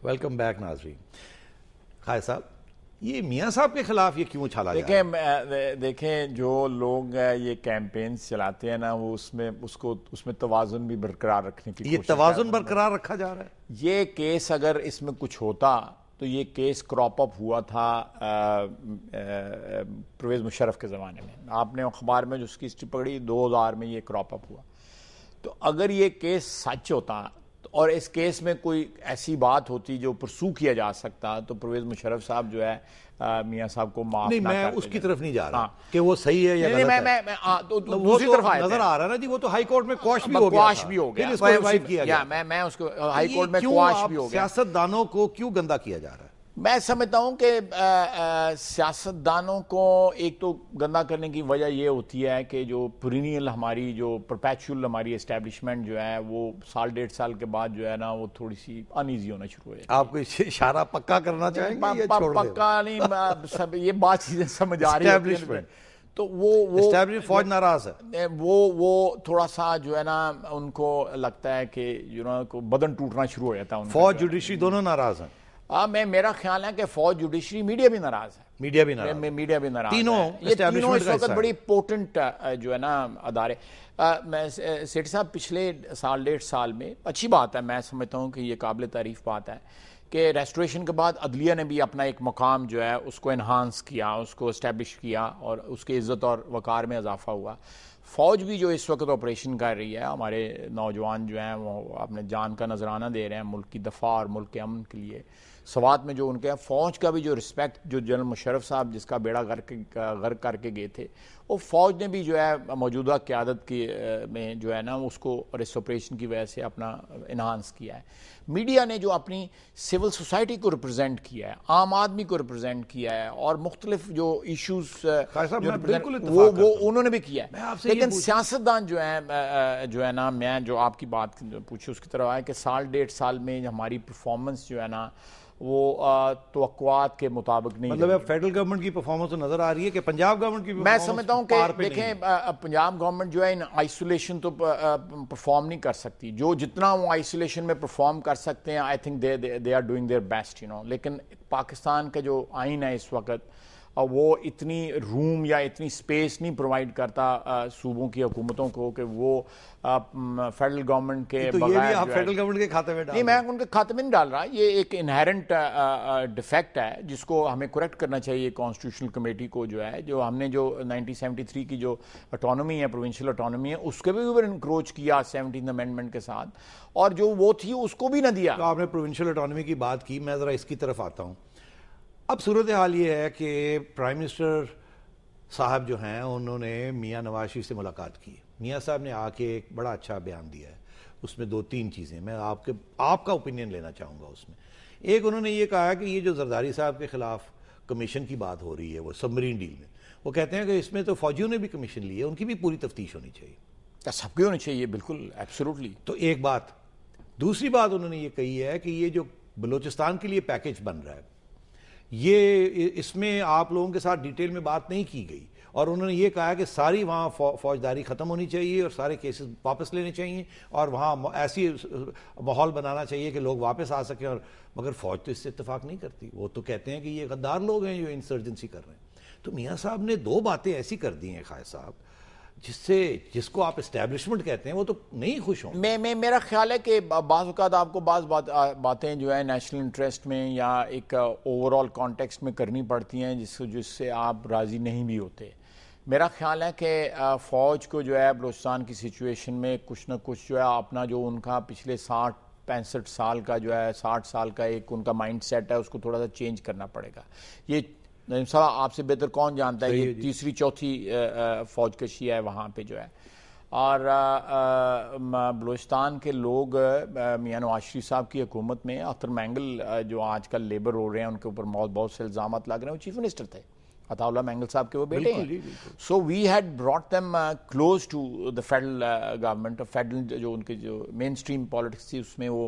Welcome back ناظرین. خالد صاحب, یہ میاں صاحب کے خلاف یہ کیوں اچھالا جا رہا ہے؟ دیکھیں جو لوگ یہ کیمپینز چلاتے ہیں نا, وہ اس میں توازن بھی برقرار رکھنے کی کوشش. یہ توازن برقرار رکھا جا رہا ہے. یہ کیس اگر اس میں کچھ ہوتا تو یہ کیس کراپ اپ ہوا تھا پرویز مشرف کے زمانے میں. آپ نے اخبار میں جو اس کی ہسٹری پکڑی 2000 میں یہ کراپ اپ ہوا. تو اگر یہ کیس سچ ہوتا اور اس کیس میں کوئی ایسی بات ہوتی جو پرسو کیا جا سکتا, تو پرویز مشرف صاحب جو ہے میاں صاحب کو معاف نہیں, میں اس کی طرف نہیں جا رہا کہ وہ صحیح ہے یا غلط ہے. دوسری طرف نظر آ رہا ہے نا جی, وہ تو ہائی کورٹ میں کوش بھی ہو گیا, پھر اس کو ہائی کورٹ میں کوش بھی ہو گیا. سیاست دانوں کو کیوں گندا کیا جا رہا ہے؟ میں سمجھتا ہوں کہ سیاست دانوں کو ایک تو گندا کرنے کی وجہ یہ ہوتی ہے کہ جو پرینیل ہماری جو پرپیچول ہماری اسٹیبلشمنٹ جو ہے وہ سال 1.5 سال کے بعد جو ہے نا وہ تھوڑی سی انیزی ہونا شروع ہو جائے. آپ کو اشارہ پکا کرنا چاہیں گے یا چھوڑ دیں؟ پکا نہیں, یہ بات چیزیں سمجھ آ رہی ہے. تو وہ فوج ناراض ہے, وہ تھوڑا سا جو ہے نا ان کو لگتا ہے کہ بدن ٹوٹنا شروع ہو جاتا ہے. فوج جوڈیشری دونوں ناراض ہیں. میرا خیال ہے کہ فوج جوڈیشری میڈیا بھی ناراض ہے. میڈیا بھی ناراض تینوں اس وقت بڑی پورٹنٹ جو ہے نا ادارے. سیٹھی صاحب پچھلے سال 1.5 سال میں اچھی بات ہے, میں سمجھتا ہوں کہ یہ قابل تعریف بات ہے کہ ریسٹوریشن کے بعد عدلیہ نے بھی اپنا ایک مقام جو ہے اس کو انہانس کیا, اس کو اسٹیبلش کیا اور اس کی عزت اور وقار میں اضافہ ہوا. فوج بھی جو اس وقت آپریشن کر رہی ہے, ہمارے نوجوان جو ہیں وہ اپنے جان کا نذرانہ دے رہے ہیں ملک کی دفاع اور ملک کے امن کے لیے. سوات میں جو ان کے فوج کا بھی جو رسپیکٹ جو جنرل مشرف صاحب جس کا بیڑا غرق کر کے گئے تھے, وہ فوج نے بھی جو ہے موجودہ قیادت کی میں جو ہے نا اس کو اور اس آپریشن کی وجہ سے اپنا انہانس کیا ہے. میڈیا نے جو اپنی سول سوسائٹی کو ریپرزینٹ کیا ہے, عام آدمی کو ریپرزینٹ کیا ہے اور مختلف جو ایشوز وہ انہوں نے بھی کیا ہے. لیکن سیاستدان جو ہے نا, میں جو آپ کی بات پوچھی اس کی طرف آئے کہ سال 1.5 سال میں ہماری پرفارمنس جو ہے نا وہ توقعات کے مطابق نہیں. مطلب فیڈرل گورنمنٹ کی پرفارمنس تو نظر آ رہی ہے کہ پنجاب گورنمنٹ کی میں سمجھتا ہوں کہ دیکھیں پنجاب گورنمنٹ جو ہے ان آئسولیشن تو پرفارم نہیں کر سکتی. جو جتنا وہ آئسولیشن میں پرفارم کر سکتے ہیں I think they are doing their best لیکن پاکستان کا جو آئین ہے اس وقت وہ اتنی روم یا اتنی سپیس نہیں پرووائڈ کرتا صوبوں کی حکومتوں کو کہ وہ فیڈرل گورنمنٹ کے بغیر آپ فیڈرل گورنمنٹ کے کھاتے میں ڈال نہیں, میں ان کے کھاتے میں نہیں ڈال رہا. یہ ایک انہیرنٹ ڈیفیکٹ ہے جس کو ہمیں کریکٹ کرنا چاہیے کانسٹیٹیوشنل کمیٹی کو. جو ہم نے جو 1973 کی جو اٹانومی ہے, پروونشل اٹانومی ہے, اس کے بھی اوپر انکروچ کیا 17 امینڈمنٹ کے ساتھ, اور جو وہ تھی اس کو بھی نہ دیا. تو آپ نے پروونشل اٹانومی کی بات کی, میں ذرا اس کی طرف آتا ہوں. اب صورتحال یہ ہے کہ پرائم منسٹر صاحب جو ہیں انہوں نے میاں نواز شریف سے ملاقات کی. میاں صاحب نے آ کے ایک بڑا اچھا بیان دیا ہے, اس میں 2-3 چیزیں میں آپ کا اوپینین لینا چاہوں گا. اس میں ایک انہوں نے یہ کہا کہ یہ جو زرداری صاحب کے خلاف کمیشن کی بات ہو رہی ہے وہ سبمرین ڈیل میں, وہ کہتے ہیں کہ اس میں تو فوجیوں نے بھی کمیشن لی ہے, ان کی بھی پوری تفتیش ہونی چاہیے. سب کی ہونی چاہیے, بالکل ایبسولوٹلی. تو ایک بات. دوسری بات انہوں نے یہ کہی ہے کہ یہ جو بلوچستان کے لیے پیکیج بن رہا ہے یہ اس میں آپ لوگوں کے ساتھ ڈیٹیل میں بات نہیں کی گئی, اور انہوں نے یہ کہا کہ ساری وہاں فوجداری ختم ہونی چاہیے اور سارے کیسز واپس لینے چاہیے اور وہاں ایسی ماحول بنانا چاہیے کہ لوگ واپس آ سکیں. اور مگر فوج تو اس سے اتفاق نہیں کرتی, وہ تو کہتے ہیں کہ یہ غدار لوگ ہیں جو انسرجنسی کر رہے ہیں. تو میاں صاحب نے 2 باتیں ایسی کر دی ہیں خالد صاحب جس کو آپ اسٹیبلشمنٹ کہتے ہیں وہ تو نہیں خوش ہوں. میرا خیال ہے کہ بعض اوقات آپ کو بعض باتیں جو ہے نیشنل انٹرسٹ میں یا ایک اوور آل کانٹیکسٹ میں کرنی پڑتی ہیں جس سے آپ راضی نہیں بھی ہوتے. میرا خیال ہے کہ فوج کو جو ہے بلوچستان کی سچویشن میں کچھ نہ کچھ جو ہے اپنا جو ان کا پچھلے 65 سال کا جو ہے 60 سال کا ایک ان کا مائنڈ سیٹ ہے اس کو تھوڑا سا چینج کرنا پڑے گا. یہ آپ سے بہتر کون جانتا ہے, یہ تیسری چوتھی فوج کشی ہے وہاں پہ جو ہے. اور بلوچستان کے لوگ میاں نواز شریف صاحب کی حکومت میں اختر مینگل جو آج کل لیبر ہو رہے ہیں ان کے اوپر بہت سے الزامات لگ رہے ہیں, وہ چیف منسٹر تھے, عطا اللہ مینگل صاحب کے وہ بیٹے ہیں. So we had brought them close to the federal government. Federal جو ان کے جو مین اسٹریم پالیٹکس تھی اس میں وہ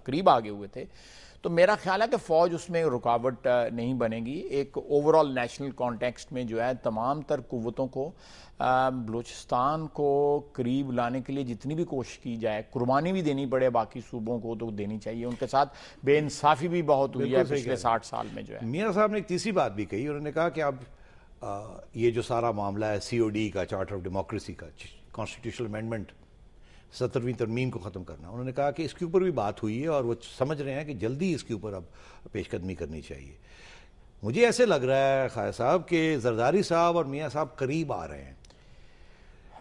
قریب آگے ہوئے تھے. تو میرا خیال ہے کہ فوج اس میں رکاوٹ نہیں بنے گی. ایک اوور آل نیشنل کانٹیکسٹ میں جو ہے تمام تر قوتوں کو بلوچستان کو قریب لانے کے لیے جتنی بھی کوشش کی جائے, قربانی بھی دینی پڑے باقی صوبوں کو تو دینی چاہیے. ان کے ساتھ بے انصافی بھی بہت ہوئی ہے پچھلے 60 سال میں جو ہے. میاں صاحب نے ایک تیسری بات بھی کہی, انہوں نے کہا کہ اب یہ جو سارا معاملہ ہے COD کا, چارٹر آف ڈیموکریسی کا, کانسٹیٹیوشنل امینڈمنٹ 70ویں ترمیم کو ختم کرنا, انہوں نے کہا کہ اس کے اوپر بھی بات ہوئی ہے اور وہ سمجھ رہے ہیں کہ جلدی اس کے اوپر اب پیش قدمی کرنی چاہیے. مجھے ایسے لگ رہا ہے خواجہ صاحب کہ زرداری صاحب اور میاں صاحب قریب آ رہے ہیں.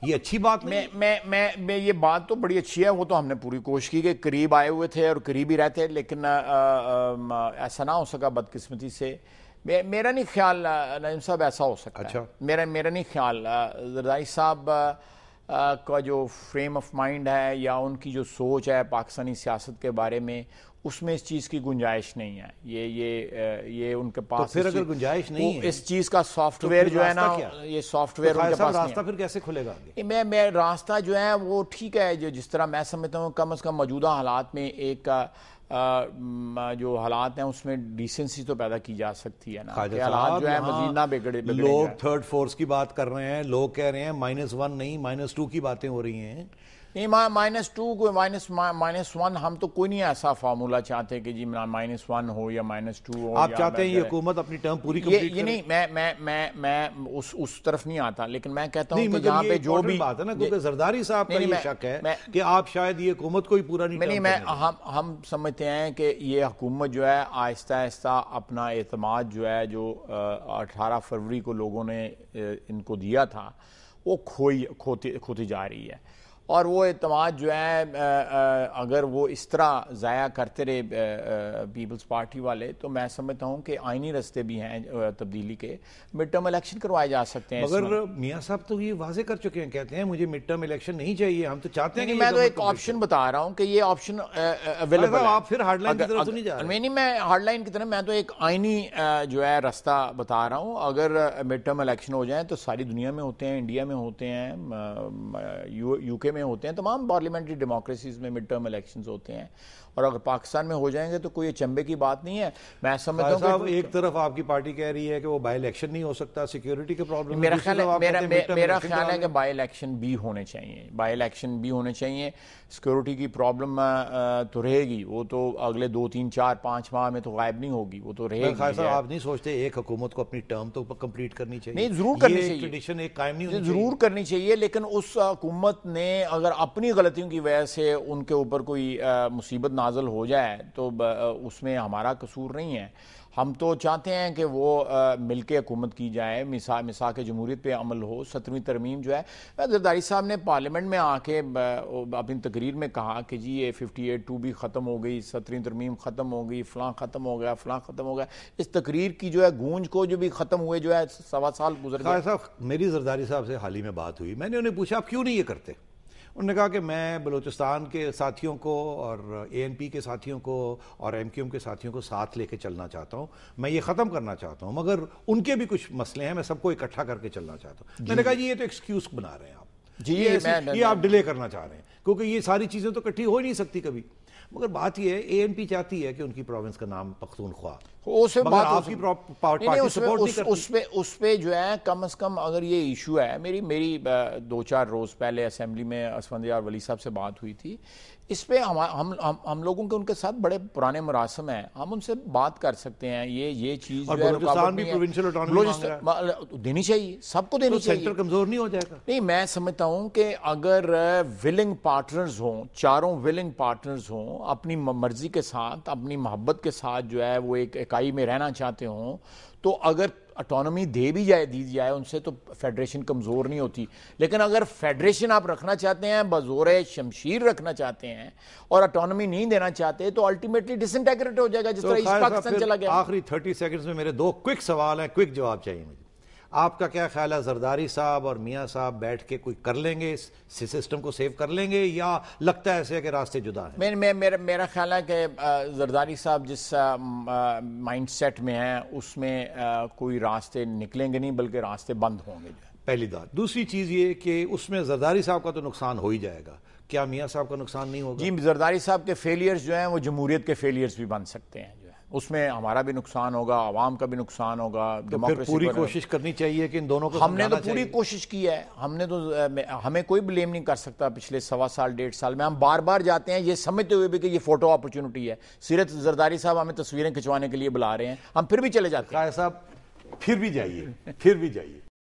یہ اچھی بات نہیں؟ میں یہ بات تو بڑی اچھی ہے, وہ تو ہم نے پوری کوشش کی کہ قریب آئے ہوئے تھے اور قریب ہی رہتے, لیکن ایسا نہ ہو سکا بدقسمتی سے. میرا نہیں خیال نعیم صاحب ایسا ہو سکتا ہے. میرا نہیں خیال. زرداری صاحب کا جو فریم آف مائنڈ ہے یا ان کی جو سوچ ہے پاکستانی سیاست کے بارے میں, اس میں اس چیز کی گنجائش نہیں ہے. یہ ان کے پاس, تو پھر اگر گنجائش نہیں ہے اس چیز کا سافٹ ویئر جو ہے نا, یہ سافٹ ویئر ان کے پاس نہیں ہے. راستہ پھر کیسے کھلے گا؟ میں راستہ جو ہے وہ ٹھیک ہے, جس طرح میں سمجھتا ہوں کم از کم موجودہ حالات میں ایک جو حالات ہیں اس میں ڈیسنسی تو پیدا کی جا سکتی ہے نا, کہ حالات جو ہے مزید نہ بگڑے. لوگ تھرڈ فورس کی بات کر رہے ہیں, لوگ کہہ رہے ہیں -1 نہیں -2 کی باتیں ہو رہی ہیں. نہیں, -2 کو -1 ہم تو کوئی نہیں ایسا فارمولا چاہتے کہ جی -1 ہو یا -2 ہو. آپ چاہتے ہیں یہ حکومت اپنی ٹرم پوری کمپلیٹ کرے؟ یہ نہیں, میں اس طرف نہیں آتا, لیکن میں کہتا ہوں کہ جہاں پہ جو بھی بات ہے نا, کیونکہ زرداری صاحب کا یہ شک ہے کہ آپ شاید یہ حکومت کو ہی پورا نہیں. ہم سمجھتے ہیں کہ یہ حکومت جو ہے آہستہ آہستہ اپنا اعتماد جو ہے جو 18 فروری کو لوگوں نے ان کو دیا تھا وہ کھوتی جا رہی ہے. اور وہ اعتماد جو ہے اگر وہ اس طرح ضائع کرتے رہے پیپلز پارٹی والے, تو میں سمجھتا ہوں کہ آئینی رستے بھی ہیں تبدیلی کے. مڈ ٹرم الیکشن کروائے جا سکتے ہیں. مگر میاں صاحب تو یہ واضح کر چکے ہیں, کہتے ہیں مجھے مڈ ٹرم الیکشن نہیں چاہیے, ہم تو چاہتے ہیں کہ میں تو ایک آپشن بتا رہا ہوں کہ یہ آپشن اویلیبل ہے. آپ پھر ہارڈ لائن کی طرف تو نہیں جا رہے؟ نہیں, میں ہارڈ لائن کی طرف, میں تو ایک آئینی جو ہے راستہ بتا رہا ہوں. اگر مڈ ٹرم الیکشن ہو جائیں تو ساری دنیا میں ہوتے ہیں, انڈیا میں ہوتے ہیں, UK میں ہوتے ہیں, تمام پارلیمنٹری ڈیموکریسیز میں مڈ ٹرم الیکشنز ہوتے ہیں. اور اگر پاکستان میں ہو جائیں گے تو کوئی اچنبے کی بات نہیں ہے. میں سمجھتا ہوں کہ ایک طرف آپ کی پارٹی کہہ رہی ہے کہ وہ بائی الیکشن نہیں ہو سکتا, سیکیورٹی کے پرابلم. میرا خیال ہے کہ بائی الیکشن بھی ہونے چاہیے, بائی الیکشن بھی ہونے چاہیے. سیکیورٹی کی پرابلم تو رہے گی, وہ تو اگلے 2 3 4 5 ماہ میں تو غائب نہیں ہوگی, وہ تو رہے گی. آپ نہیں سوچتے ایک حکومت کو اپنی ٹرم تو کمپلیٹ کرنی چاہیے؟ نہیں, ضرور کرنی چاہیے, ٹریڈیشن ایک قائم نہیں ہونی ضرور کرنی چاہیے, لیکن اس حکومت نے اگر اپنی غلطیوں کی وجہ سے ان کے اوپر کوئی مصیبت نازل ہو جائے تو اس میں ہمارا قصور نہیں ہے. ہم تو چاہتے ہیں کہ وہ مل کے حکومت کی جائے, مساق جمہوریت پہ عمل ہو. 70ویں ترمیم جو ہے, زرداری صاحب نے پارلیمنٹ میں آ کے اپنی تقریر میں کہا کہ جی یہ 58(2) بھی ختم ہو گئی, 70ویں ترمیم ختم ہو گئی, فلاں ختم ہو گیا, فلاں ختم ہو گیا. اس تقریر کی جو ہے گونج کو جو بھی ختم ہوئے جو ہے 1.25 سال گزر گئے. میری زرداری صاحب سے حال ہی میں بات ہوئی, میں نے انہیں پوچھا آپ کیوں نہیں یہ کرتے؟ انہوں نے کہا کہ میں بلوچستان کے ساتھیوں کو اور ANP کے ساتھیوں کو اور MQM کے ساتھیوں کو ساتھ لے کے چلنا چاہتا ہوں, میں یہ ختم کرنا چاہتا ہوں, مگر ان کے بھی کچھ مسئلے ہیں, میں سب کو اکٹھا کر کے چلنا چاہتا ہوں. میں نے کہا جی یہ تو ایکسکیوز بنا رہے ہیں آپ, یہ آپ ڈیلے کرنا چاہ رہے ہیں, کیونکہ یہ ساری چیزیں تو اکٹھی ہو ہی نہیں سکتی کبھی. مگر بات یہ ہے ANP چاہتی ہے کہ ان کی پروونس کا نام پختونخوا, مگر آپ کی پارٹی سپورٹ نہیں کرتی. اس پہ جو ہے کم از کم اگر یہ ایشو ہے, میری 2-4 روز پہلے اسمبلی میں اسفندیار ولی صاحب سے بات ہوئی تھی. اس پہ ہم لوگوں کے ان کے ساتھ بڑے پرانے مراسم ہیں, ہم ان سے بات کر سکتے ہیں. یہ چیز جو ہے بلوچستان بھی پروونشل آٹونومی دینی چاہیے, سب کو دینی چاہیے. سینٹر کمزور نہیں ہو جائے گا؟ نہیں, میں سمجھتا ہوں کہ اگر ولنگ پارٹنرز ہوں, چاروں ولنگ پارٹنرز ہوں, اپنی مرضی کے ساتھ, اپنی محبت کے ساتھ جو ہے وہ ایک اکائی میں رہنا چاہتے ہوں, تو اگر اٹانومی دی جائے ان سے, تو فیڈریشن کمزور نہیں ہوتی. لیکن اگر فیڈریشن آپ رکھنا چاہتے ہیں, بزور شمشیر رکھنا چاہتے ہیں اور اٹانومی نہیں دینا چاہتے, تو الٹیمیٹلی ڈس انٹیگریٹ ہو جائے گا, جس طرح ایسٹ پاکستان چلا گیا. آخری 30 سیکنڈز میں میرے 2 کوئک سوال ہیں, کوئک جواب چاہیے مجھے. آپ کا کیا خیال ہے, زرداری صاحب اور میاں صاحب بیٹھ کے کوئی کر لیں گے, سسٹم کو سیو کر لیں گے, یا لگتا ہے ایسے کہ راستے جدا ہیں؟ میرا خیال ہے کہ زرداری صاحب جس مائنڈ سیٹ میں ہیں اس میں کوئی راستے نکلیں گے نہیں, بلکہ راستے بند ہوں گے. پہلی بات. دوسری چیز یہ کہ اس میں زرداری صاحب کا تو نقصان ہو ہی جائے گا, کیا میاں صاحب کا نقصان نہیں ہوگا؟ جی, زرداری صاحب کے فیلیئرز جو ہیں وہ جمہوریت کے فیلیئرز بھی بن سکتے ہیں, جو ہے اس میں ہمارا بھی نقصان ہوگا, عوام کا بھی نقصان ہوگا. پھر پوری کوشش کرنی چاہیے کہ ان دونوں کو ہم نے تو پوری کوشش کی ہے, ہم نے تو, ہمیں کوئی بلیم نہیں کر سکتا پچھلے 1.25 سال 1.5 سال میں. ہم بار بار جاتے ہیں یہ سمجھتے ہوئے بھی کہ یہ فوٹو اپرچونٹی ہے. سیرت زرداری صاحب ہمیں تصویریں کھنچوانے کے لیے بلا رہے ہیں, ہم پھر بھی چلے جاتے ہیں. صاحب پھر بھی جائیے, پھر بھی جائیے.